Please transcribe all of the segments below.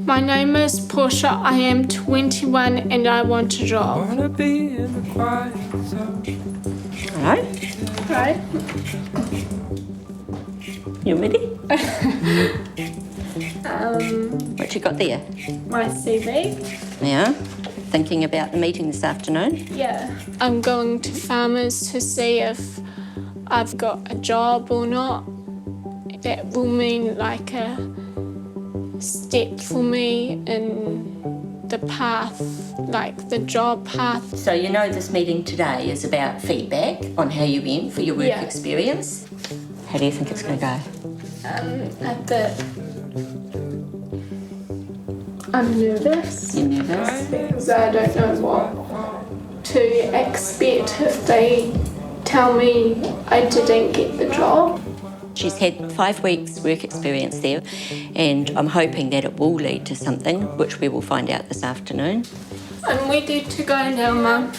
My name is Portia. I am 21 and I want a job. Hello? Right? You ready? What you got there? My CV. Yeah. Thinking about the meeting this afternoon? Yeah. I'm going to farmers to see if I've got a job or not. That will mean like a step for me in the path, like the job path. So you know this meeting today is about feedback on how you went for your work experience. How do you think it's going to go? I'm nervous. You're nervous? Because I don't know what to expect if they tell me I didn't get the job. She's had 5 weeks work experience there, and I'm hoping that it will lead to something, which we will find out this afternoon. I'm ready to go now, Mum.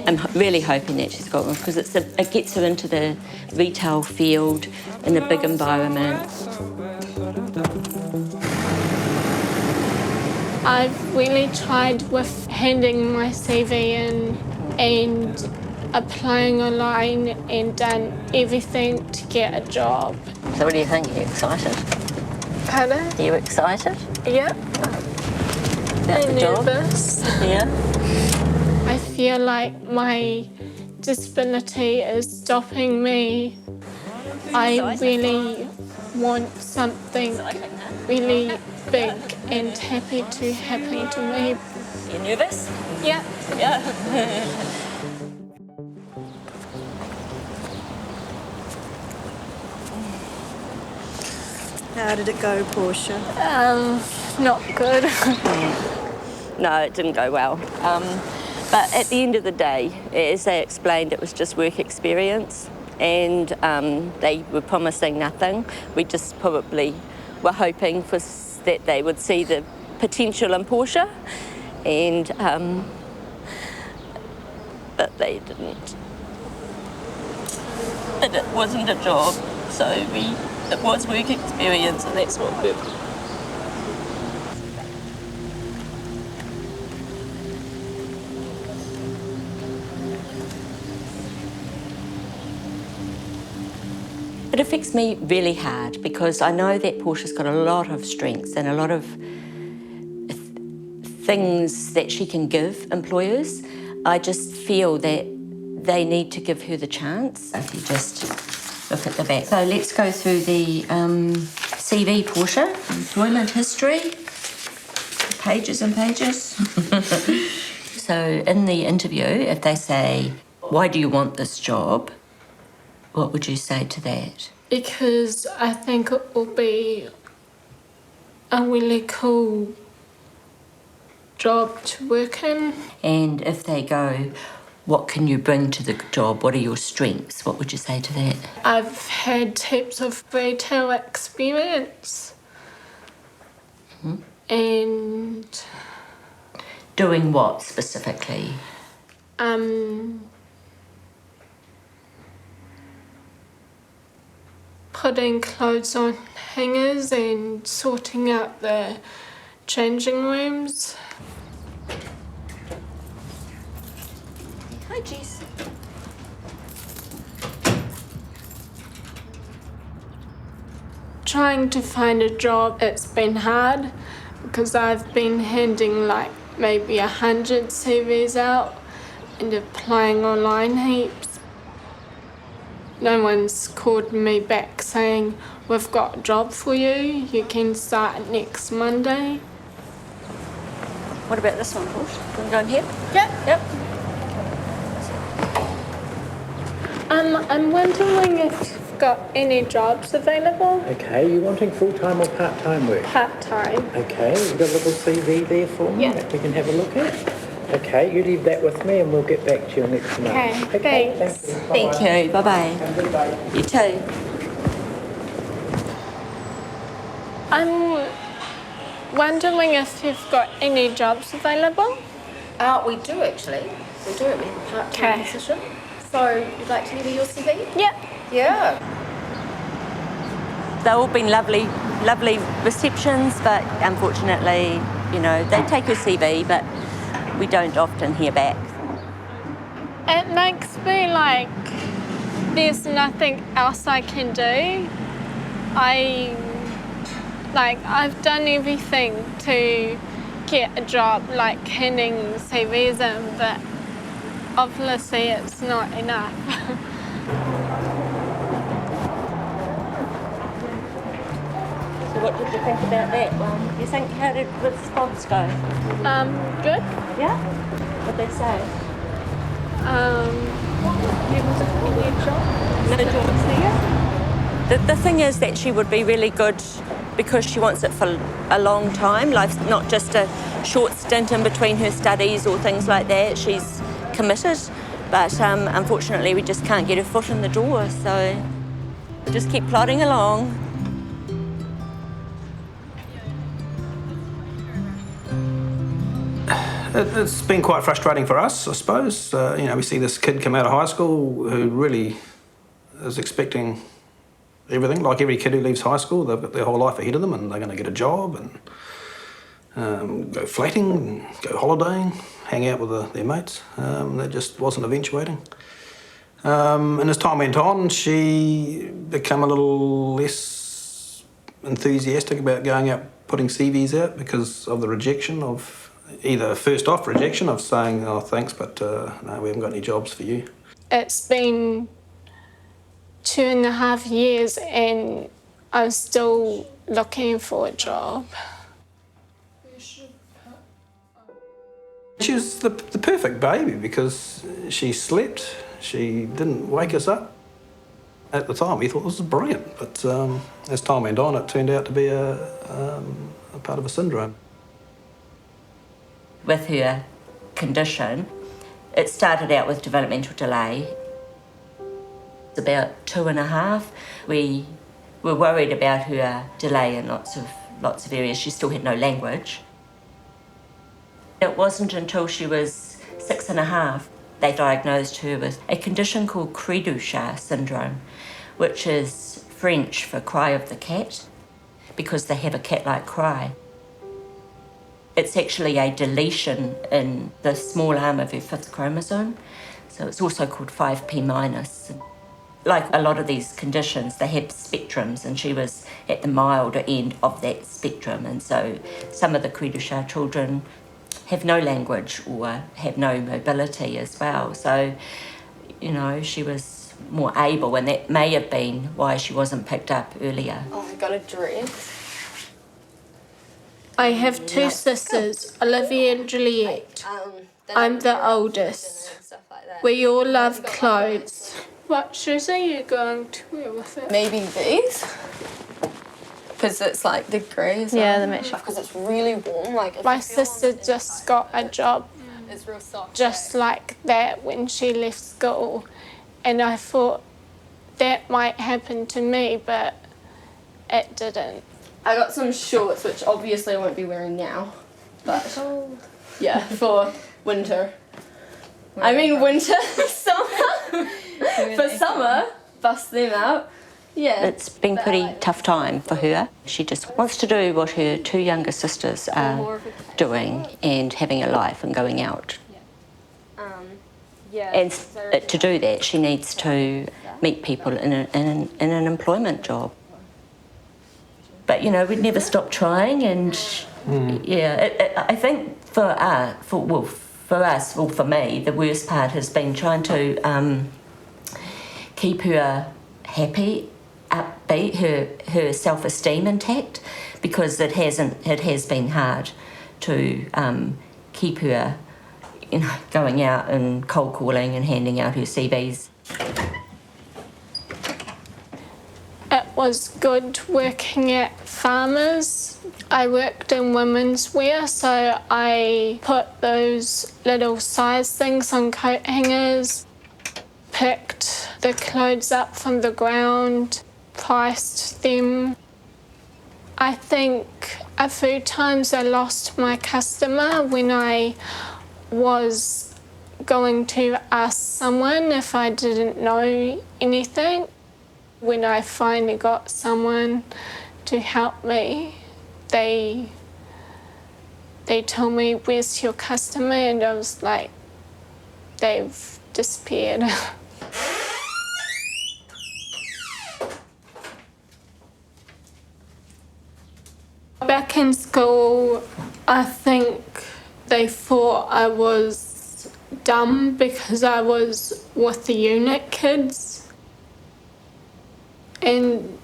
I'm really hoping that she's got one because it gets her into the retail field in a big environment. I've really tried with handing my CV in and applying online and done everything to get a job. So what do you think? Are you excited? Pardon? Are you excited Yeah. about the job? Nervous. Yeah. I feel like my disability is stopping me. I really want something really big and happen to me. You nervous? Yeah. Yeah. How did it go, Portia? Not good. No, it didn't go well. But at the end of the day, as they explained, it was just work experience, and they were promising nothing. We just probably were hoping that they would see the potential in Portia, and but they didn't. And it wasn't a job, so it was work experience, and that's what we're. It affects me really hard because I know that Portia's got a lot of strengths and a lot of things that she can give employers. I just feel that they need to give her the chance. If you just look at the back. So let's go through the CV, Portia. Employment history. Pages and pages. So in the interview, if they say, why do you want this job? What would you say to that? Because I think it will be a really cool job to work in. And if they go, what can you bring to the job? What are your strengths? What would you say to that? I've had heaps of retail experience. Mm-hmm. And Doing what specifically? Putting clothes on hangers and sorting out the changing rooms. Hi, Jess. Trying to find a job, it's been hard because I've been handing like maybe 100 CVs out and applying online heaps. No one's called me back saying, we've got a job for you, you can start next Monday. What about this one, Portia? Want to go in here? Yep. I'm wondering if you've got any jobs available. Okay, you wanting full-time or part-time work? Part-time. Okay, you've got a little CV there for me that we can have a look at? Okay, you leave that with me and we'll get back to you next month. Okay, thanks. Thank you. Bye-bye. Have a good day. You too. I'm wondering if you've got any jobs available. We do actually. We do. We have a part-time Okay. position. So you'd like to leave me your CV? Yep. Yeah. They've all been lovely, lovely receptions, but unfortunately, you know, they take your CV, but we don't often hear back. It makes me like there's nothing else I can do. I've done everything to get a job, like handing CVs in, but obviously it's not enough. So what did you think about that one? How did the response go? Good. Yeah? What did they say? No jobs there? The thing is that she would be really good because she wants it for a long time, like not just a short stint in between her studies or things like that. She's committed, but unfortunately we just can't get her foot in the door, so we just keep plodding along. It's been quite frustrating for us, I suppose. You know, we see this kid come out of high school who really is expecting everything. Like every kid who leaves high school, they've got their whole life ahead of them and they're going to get a job and go flatting, go holidaying, hang out with their mates. That just wasn't eventuating. And as time went on, she became a little less enthusiastic about going out putting CVs out because of the rejection of either first off rejection of saying, oh, thanks, but no, we haven't got any jobs for you. It's been 2.5 years and I'm still looking for a job. She was the perfect baby because she slept, she didn't wake us up. At the time, we thought this was brilliant, but as time went on, it turned out to be a part of a syndrome. With her condition, it started out with developmental delay. About 2.5, we were worried about her delay in lots of areas. She still had no language. It wasn't until she was 6.5 they diagnosed her with a condition called cri du chat syndrome, which is French for cry of the cat, because they have a cat-like cry. It's actually a deletion in the small arm of her 5th chromosome, so it's also called 5p minus. Like a lot of these conditions, they have spectrums, and she was at the milder end of that spectrum, and so some of the cri du chat children have no language or have no mobility as well. So, you know, she was more able, and that may have been why she wasn't picked up earlier. Oh, I got a dress. I have 2 sisters, Olivia and Juliet. I'm the oldest. We all love clothes. What shoes are you going to wear with it? Maybe these. Because it's like the grey. Yeah, the match. Because it's really warm. Like My sister just got a job It's real soft. just like that when she left school. And I thought that might happen to me, but it didn't. I got some shorts, which obviously I won't be wearing now. But yeah, for winter. I mean winter, summer. For summer, bust them out. Yeah. It's been a pretty tough time for her. She just wants to do what her 2 younger sisters are doing and having a life and going out. And to do that, she needs to meet people in an employment job. But, you know, we'd never stop trying, and I think for me, the worst part has been trying to keep her happy, upbeat, her self-esteem intact, because it has been hard to keep her, you know, going out and cold calling and handing out her CVs. It was good working at Farmers. I worked in women's wear, so I put those little size things on coat hangers, picked the clothes up from the ground, priced them. I think a few times I lost my customer when I was going to ask someone if I didn't know anything. When I finally got someone to help me, they told me, "Where's your customer?" And I was like, they've disappeared. Back in school, I think they thought I was dumb because I was with the unit kids. And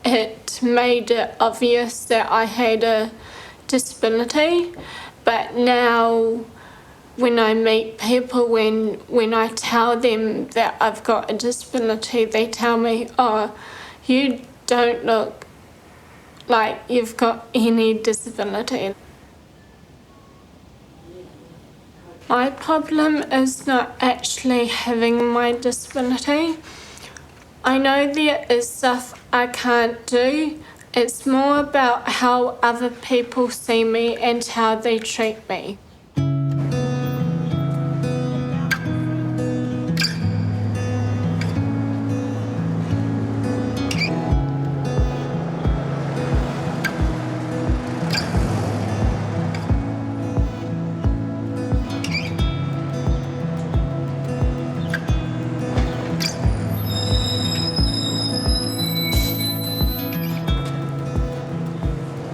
it made it obvious that I had a disability. But now when I meet people, when I tell them that I've got a disability, they tell me, "Oh, you don't look like you've got any disability." My problem is not actually having my disability. I know there is stuff I can't do. It's more about how other people see me and how they treat me.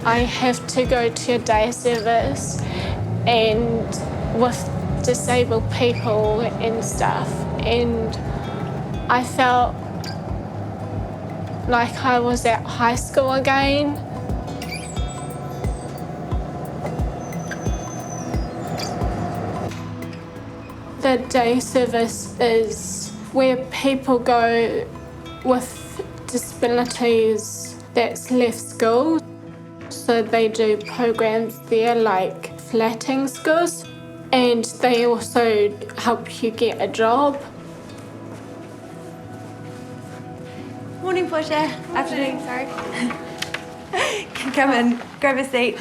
I have to go to a day service and with disabled people and stuff, and I felt like I was at high school again. The day service is where people go with disabilities that's left school. So they do programs there like flatting schools, and they also help you get a job. Morning, Portia. Afternoon, sorry. Come in, grab a seat.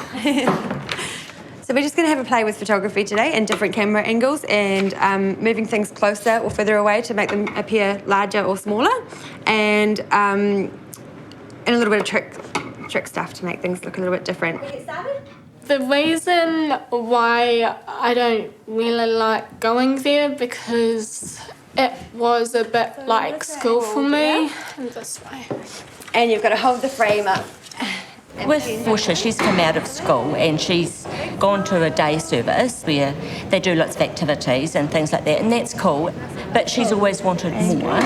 So we're just going to have a play with photography today and different camera angles and moving things closer or further away to make them appear larger or smaller, and a little bit of trick stuff to make things look a little bit different. The reason why I don't really like going there because it was a bit like school for me. And this way. And you've got to hold the frame up. With Portia, she's come out of school and she's gone to a day service where they do lots of activities and things like that, and that's cool, but she's always wanted more.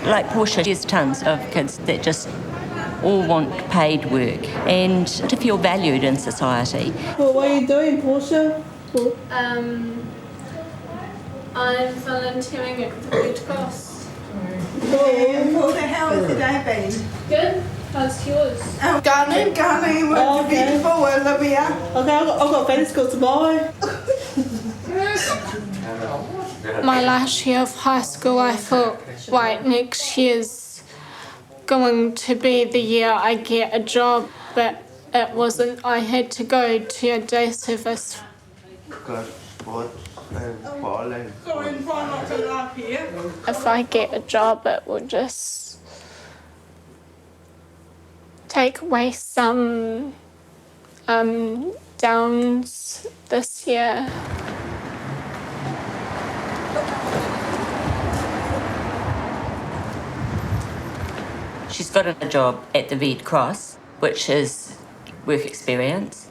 Like Portia, there's tons of kids that just all want paid work and to feel valued in society. Well, what are you doing, Portia? I'm volunteering at the Red Cross. Portia, how has the day been? Good. How's yours? Gunning, what's beautiful, Olivia? Okay, I've got friends school tomorrow. My last year of high school, I thought, right, next year's going to be the year I get a job, but it wasn't. I had to go to a day service. If I get a job, it will just take away some downs this year. She's got a job at the Red Cross, which is work experience,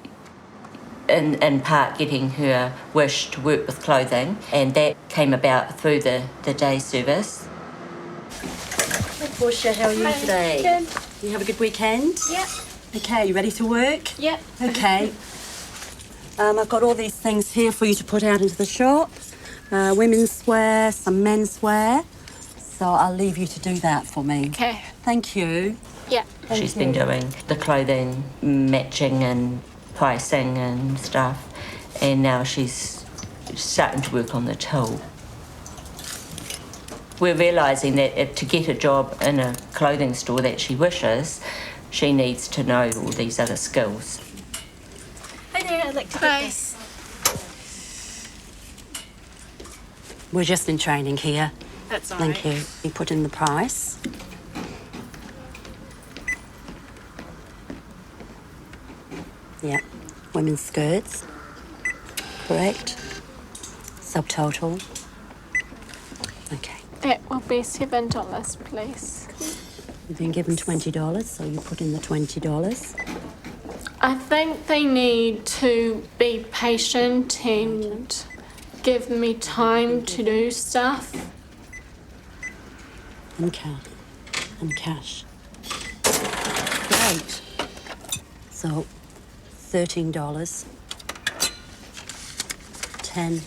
in part getting her wish to work with clothing, and that came about through the day service. Hi Portia, how are you today? Good. You have a good weekend? Yep. Okay, you ready to work? Yep. Okay. I've got all these things here for you to put out into the shop. Women's wear, some men's wear. So I'll leave you to do that for me. Okay. Thank you. Yeah. She's been doing the clothing matching and pricing and stuff, and now she's starting to work on the till. We're realising that to get a job in a clothing store that she wishes, she needs to know all these other skills. Hi there, I'd like to get this. We're just in training here. That's all Thank right. you. You put in the price. Yeah. Women's skirts. Correct. Subtotal. Okay. That will be $7, please. You've been given $20, so you put in the $20. I think they need to be patient and give me time to do stuff. And cash. And cash. Great. So, $13. 10.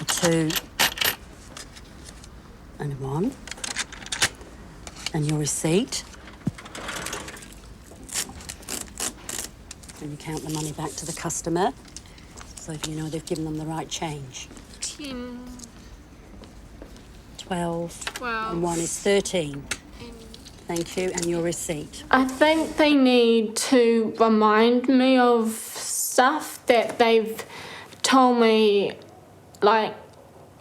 A 2. And a 1. And your receipt. And you count the money back to the customer, so you know they've given them the right change. 10, 12. 12. And 1 is 13. Thank you, and your receipt. I think they need to remind me of stuff that they've told me like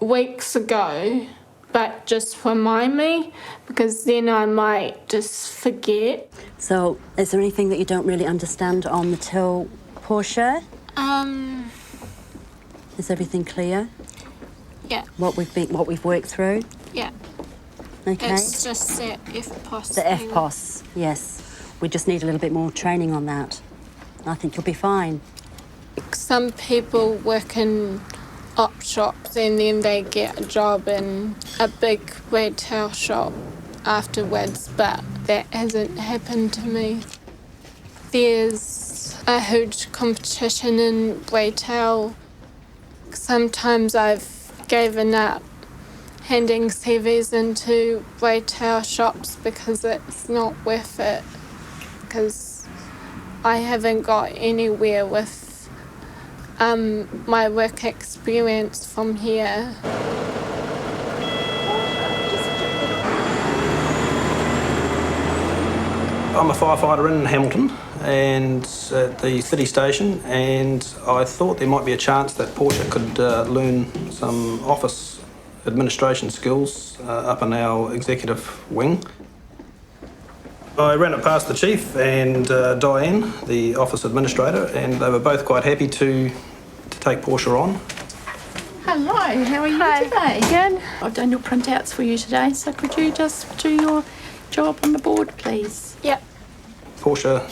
weeks ago, but just remind me, because then I might just forget. So, is there anything that you don't really understand on the till, Portia? Is everything clear? Yeah, What we've worked through? yeah. Okay. It's just that FPOS The thing. FPOS, yes. We just need a little bit more training on that. I think you'll be fine. Some people work in op shops and then they get a job in a big retail shop afterwards, but that hasn't happened to me. There's a huge competition in retail. Sometimes I've given up handing CVs into retail shops because it's not worth it, because I haven't got anywhere with my work experience from here. I'm a firefighter in Hamilton and at the city station, and I thought there might be a chance that Portia could learn some office administration skills up in our executive wing. I ran it past the chief and Diane, the office administrator, and they were both quite happy to take Portia on. Hello, how are you today? Good. I've done your printouts for you today, so could you just do your job on the board, please? Yep. Portia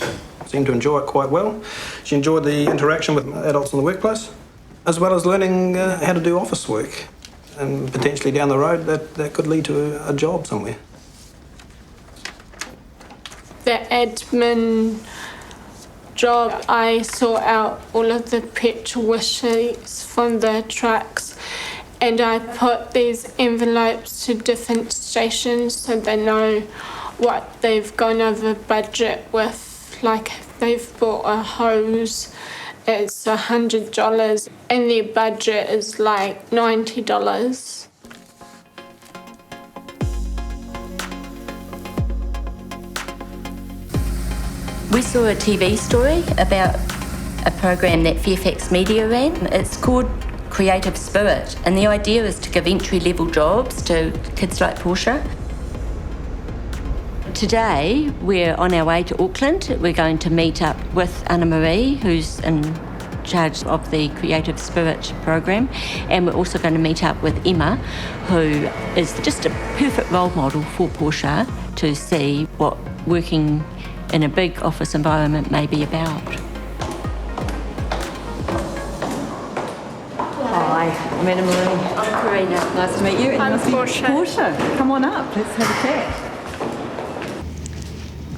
seemed to enjoy it quite well. She enjoyed the interaction with adults in the workplace, as well as learning how to do office work. And potentially down the road, that could lead to a job somewhere. The admin job, I sort out all of the petrol sheets from the trucks, and I put these envelopes to different stations so they know what they've gone over budget with. Like if they've bought a hose, it's $100 and their budget is like $90. We saw a TV story about a program that Fairfax Media ran. It's called Creative Spirit, and the idea is to give entry-level jobs to kids like Portia. Today, we're on our way to Auckland. We're going to meet up with Anna Marie, who's in charge of the Creative Spirit program, and we're also going to meet up with Emma, who is just a perfect role model for Portia to see what working in a big office environment may be about. Hi, I'm Anna Marie. I'm Karina. Nice to meet you. And I'm you must be Portia. Portia. Come on up, let's have a chat.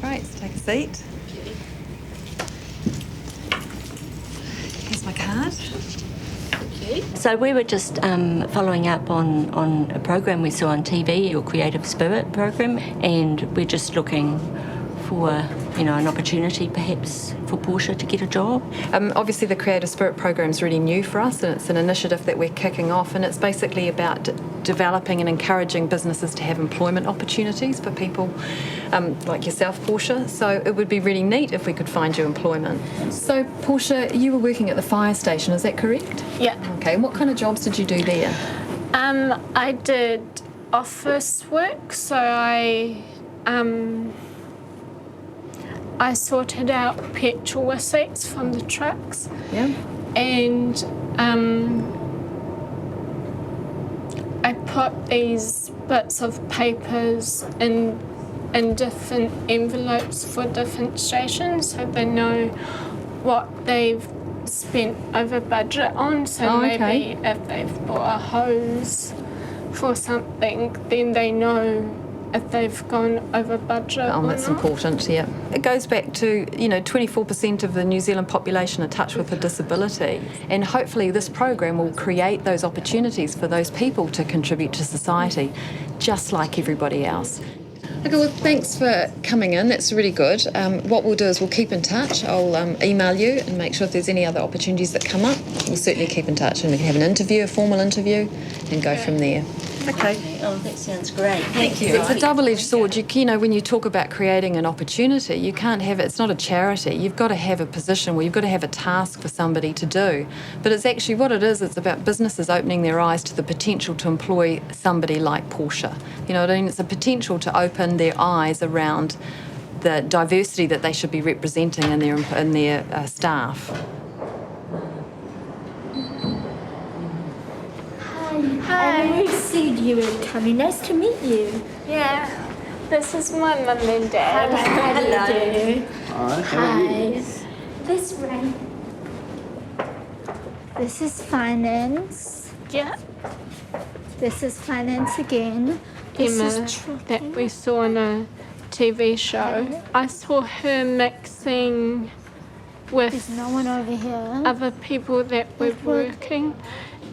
Great, so take a seat. Here's my card. So we were just following up on a program we saw on TV, your Creative Spirit program, and we're just looking for an opportunity perhaps for Portia to get a job. Obviously the Creative Spirit program is really new for us, and it's an initiative that we're kicking off, and it's basically about developing and encouraging businesses to have employment opportunities for people like yourself, Portia. So it would be really neat if we could find you employment. So Portia, you were working at the fire station, is that correct? Yeah. Okay, what kind of jobs did you do there? I did office work, so I sorted out petrol receipts from the trucks. Yeah. And I put these bits of papers in different envelopes for different stations, so they know what they've spent over budget on. So maybe if they've bought a hose for something, then they know if they've gone over budget or that's not. important, yeah. It goes back to, 24% of the New Zealand population are touched with a disability, and hopefully this program will create those opportunities for those people to contribute to society, just like everybody else. Okay, well, thanks for coming in. That's really good. What we'll do is we'll keep in touch. I'll email you and make sure if there's any other opportunities that come up, we'll certainly keep in touch, and we can have an interview, a formal interview, and go from there. Okay. Oh, that sounds great. Thank you. It's a double-edged sword. You know, when you talk about creating an opportunity, you can't have it. It's not a charity. You've got to have a position where you've got to have a task for somebody to do. But it's actually what it is. It's about businesses opening their eyes to the potential to employ somebody like Portia. You know what I mean? It's a potential to open their eyes around the diversity that they should be representing in their staff. Hi. I received you were coming. Nice to meet you. Yeah. This is my mum and dad. Hello. Hi, how are you? This right. This is finance. Yeah. This is finance again. This Emma, is that we saw on a TV show. I saw her mixing with There's no one over here. other people that were working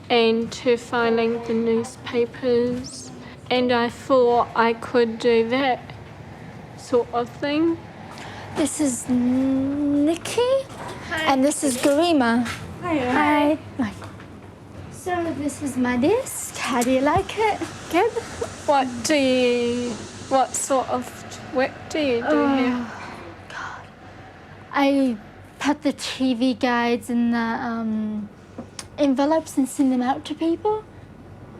and to filing the newspapers, and I thought I could do that sort of thing. This is Nikki. Hi. And this is Garima. Hi. Hi. So this is my desk. How do you like it? Good. What sort of work do you do here? God. I put the TV guides in the envelopes and send them out to people.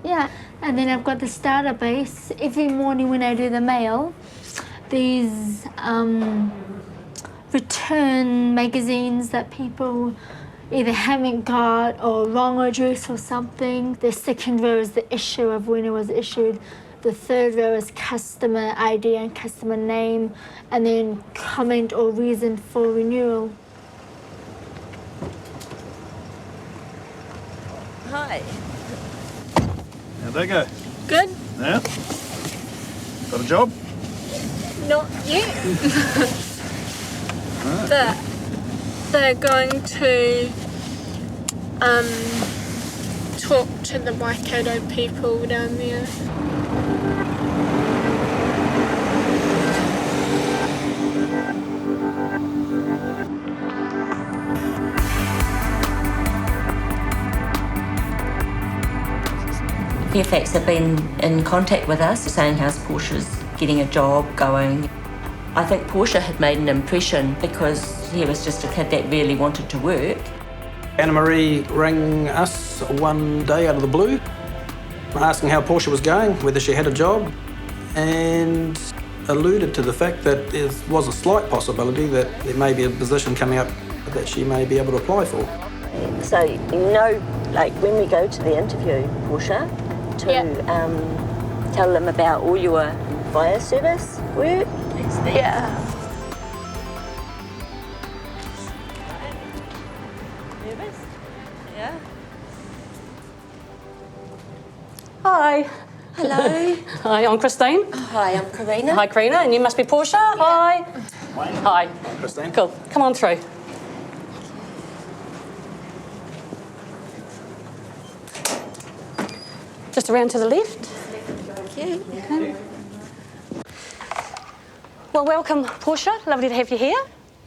Yeah. And then I've got the starter base. Every morning when I do the mail, these return magazines that people either haven't got or wrong address or something. The second row is the issue of when it was issued. The third row is customer ID and customer name, and then comment or reason for renewal. Hi. How'd that go? Good. Yeah? Got a job? Not yet. But they're going to talk to the Waikato people down there. Fairfax have been in contact with us saying how's Portia's getting a job going. I think Portia had made an impression because he was just a kid that really wanted to work. Anna Marie rang us one day out of the blue, asking how Portia was going, whether she had a job, and alluded to the fact that there was a slight possibility that there may be a position coming up that she may be able to apply for. So, like when we go to the interview, Portia, to tell them about all your fire service work. Yeah. Nervous? Yeah. Hi. Hello. Hi, I'm Christine. Hi, I'm Karina. Hi, Karina, and you must be Portia. Hi. Hi. Christine. Cool. Come on through. Just around to the left. Thank you. Okay. Well, welcome, Portia. Lovely to have you here.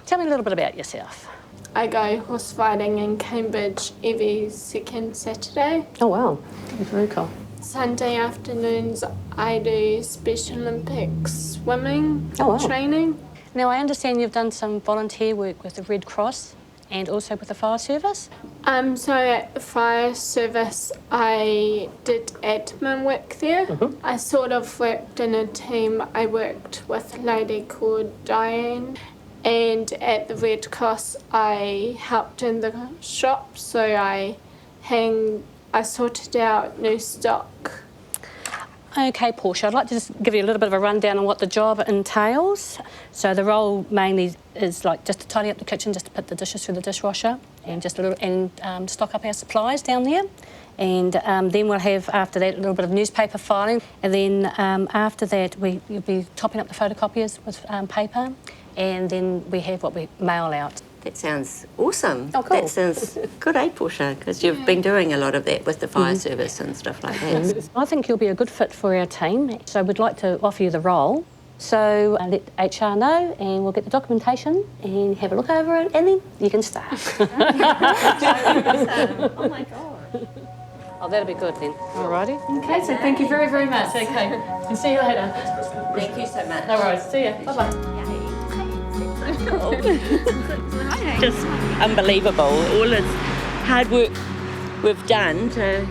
Tell me a little bit about yourself. I go horse riding in Cambridge every second Saturday. Oh, wow. Very cool. Sunday afternoons I do Special Olympics swimming Oh, wow. training. Now, I understand you've done some volunteer work with the Red Cross and also with the fire service? So at the fire service, I did admin work there. I sort of worked in a team. I worked with a lady called Diane, and at the Red Cross, I helped in the shop. So I sorted out new stock. Okay, Portia, I'd like to just give you a little bit of a rundown on what the job entails. So the role mainly is like just to tidy up the kitchen, just to put the dishes through the dishwasher, and just a little and stock up our supplies down there. And then we'll have after that a little bit of newspaper filing, and then after that you'll be topping up the photocopiers with paper, and then we have what we mail out. That sounds awesome. Oh, cool. That sounds good, Portia? Because you've been doing a lot of that with the fire service and stuff like that. I think you'll be a good fit for our team, so we'd like to offer you the role. So let HR know, and we'll get the documentation and have a look over it, and then you can start. Oh my God. Oh, that'll be good then. Alrighty. Okay, so thank you very, very much. Okay, and see you later. Thank you so much. No worries. See you. Bye-bye. Just unbelievable. All this hard work we've done to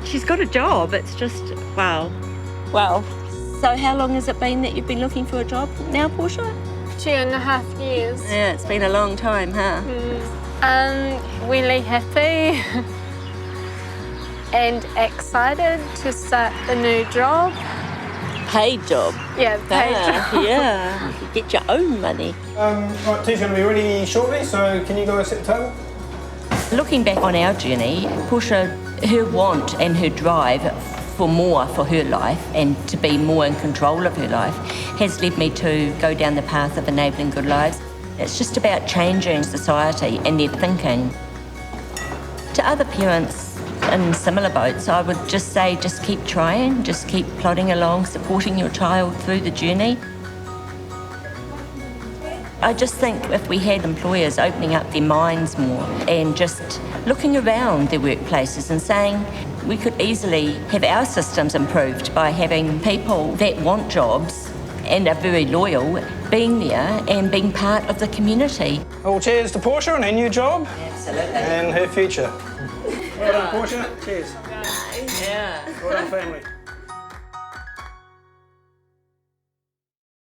she's got a job. It's just wow. Wow. So how long has it been that you've been looking for a job now, Portia? 2.5 years. Yeah, it's been a long time, huh? Really happy and excited to start the new job. Paid job. Yeah, paid job. Yeah, you get your own money. Right, tea's going to be ready shortly, so can you guys set the table? Looking back on our journey, Portia, her want and her drive for more for her life and to be more in control of her life has led me to go down the path of enabling good lives. It's just about changing society and their thinking. To other parents in similar boats, I would just say just keep trying, just keep plodding along, supporting your child through the journey. I just think if we had employers opening up their minds more and just looking around their workplaces and saying we could easily have our systems improved by having people that want jobs and are very loyal being there and being part of the community. Well, cheers to Portia and her new job. Absolutely. And her future. Well done, Portia. Cheers. Yeah. Well done, family.